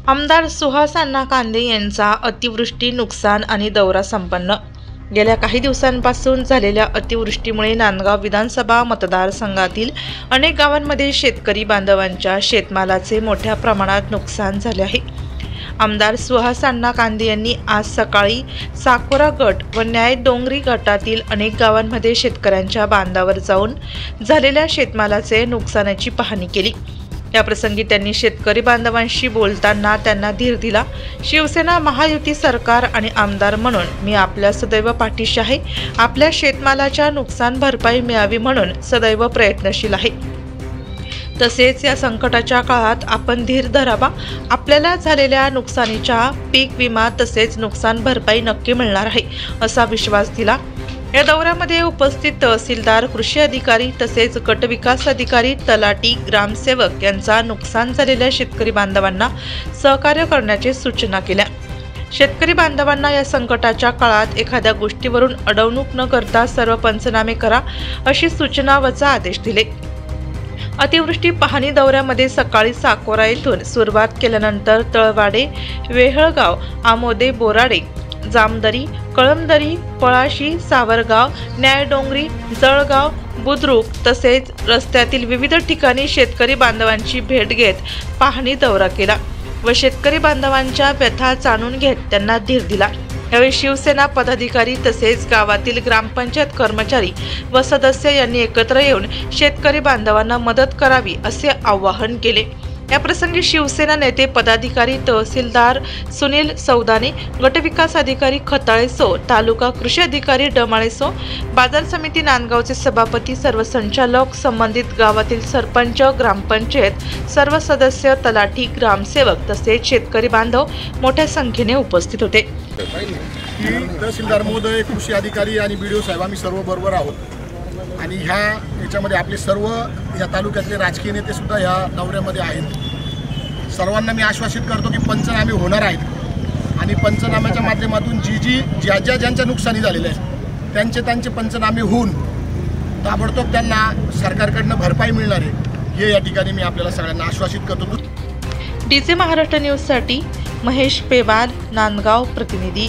आमदार सुहास अण्णा कांदे यांचा अतिवृष्टी, नुकसान आणि दौरा संपन्न। गेल्या काही दिवसांपासून झालेल्या अतिवृष्टीमुळे नांदगाव विधानसभा मतदारसंघातील अनेक गावांमध्ये शेतकरी बांधवांच्या शेतमालाचे मोठ्या प्रमाणात नुकसान झाले आहे। आमदार सुहास अण्णा कांदे यांनी आज सकाळी साकोरा गट व न्याय डोंगरी गटातील अनेक गावांमध्ये शेतकऱ्यांच्या बांधावर जाऊन झालेल्या शेतमालाचे नुकसानाची पाहणी केली। या प्रसंगी त्यांनी शेतकरी बांधवांशी बोलताना त्यांना धीर दिला। शिवसेना महायुती सरकार आणि आमदार म्हणून मी आपल्या सदैव पाठीशी आहे। आपल्या शेतमालाच्या नुकसान भरपाई मिळावी म्हणून सदैव प्रयत्नशील आहे। तसेच या संकटाच्या काळात आपण धीर धरावा। आपल्याला झालेल्या नुकसानीचा पीक विमा तसेच नुकसान भरपाई नक्की मिळणार आहे असा विश्वास दिला। या दौऱ्यामध्ये उपस्थित तहसीलदार, कृषी अधिकारी तसेच गट विकास अधिकारी, तलाठी, ग्रामसेवक यांचा नुकसान झालेल्या शेतकरी बांधवांना सहकार्य करण्याची सूचना केल्या। शेतकरी बांधवांना या संकटाच्या काळात एखाद्या गोष्टीवरून अडवणूक न करता सर्व पंचनामे करा अशी सूचना व आदेश दिले। अतिवृष्टी पाहणी दौऱ्यामध्ये सकाळी साकोरा येथून सुरुवात केल्यानंतर तळवाडे, वेहळगाव, आमोदे, बोराडे, जामदरी, कळमदरी, पळाशी, सावरगाव, न्यायडोंगरी, जळगाव, बुद्रुक तसेच रस्त्यातील विविध ठिकाणी शेतकरी बांधवांची भेट घेत पाहणी दौरा केला व शेतकरी बांधवांच्या व्यथा जाणून घेत त्यांना धीर दिला। यावेळी शिवसेना पदाधिकारी तसेच गावातील ग्रामपंचायत कर्मचारी व सदस्य यांनी एकत्र येऊन शेतकरी बांधवांना मदत करावी असे आवाहन केले। या प्रसंगी शिवसेना नेते, पदाधिकारी, तहसीलदार सुनील सौदाने, गटविकास अधिकारी खताळेसो, तालुका कृषी अधिकारी डमाळेसो, बाजार समिती नांदगावचे सभापती, सर्व संचालक, संबंधित गावातील सरपंच, ग्रामपंचायत सर्व सदस्य, तलाठी, ग्रामसेवक तसेच शेतकरी बांधव मोठ्या संख्येने उपस्थित होते। तहसीलदार महोदय, कृषी अधिकारी आणि बीडीओ साहेब आम्ही सर्व बरोबर आहोत आणि याच्यामध्ये आपले सर्व या तालुक्यातले राजकीय नेते सुद्धा या दौऱ्यामध्ये आहेत। सर्वांना मी आश्वासित करतो की पंचनामे होणार आहेत आणि पंचनाम्याच्या माध्यमातून ज्यांच्या नुकसानी झालेले आहे त्यांचे पंचनामे होऊन ताबडतोब त्यांना सरकारकडनं भरपाई मिळणार आहे हे या ठिकाणी मी आपल्याला सगळ्यांना आश्वासित करतो। डीजे महाराष्ट्र न्यूजसाठी महेश पेवार, नांदगाव प्रतिनिधी।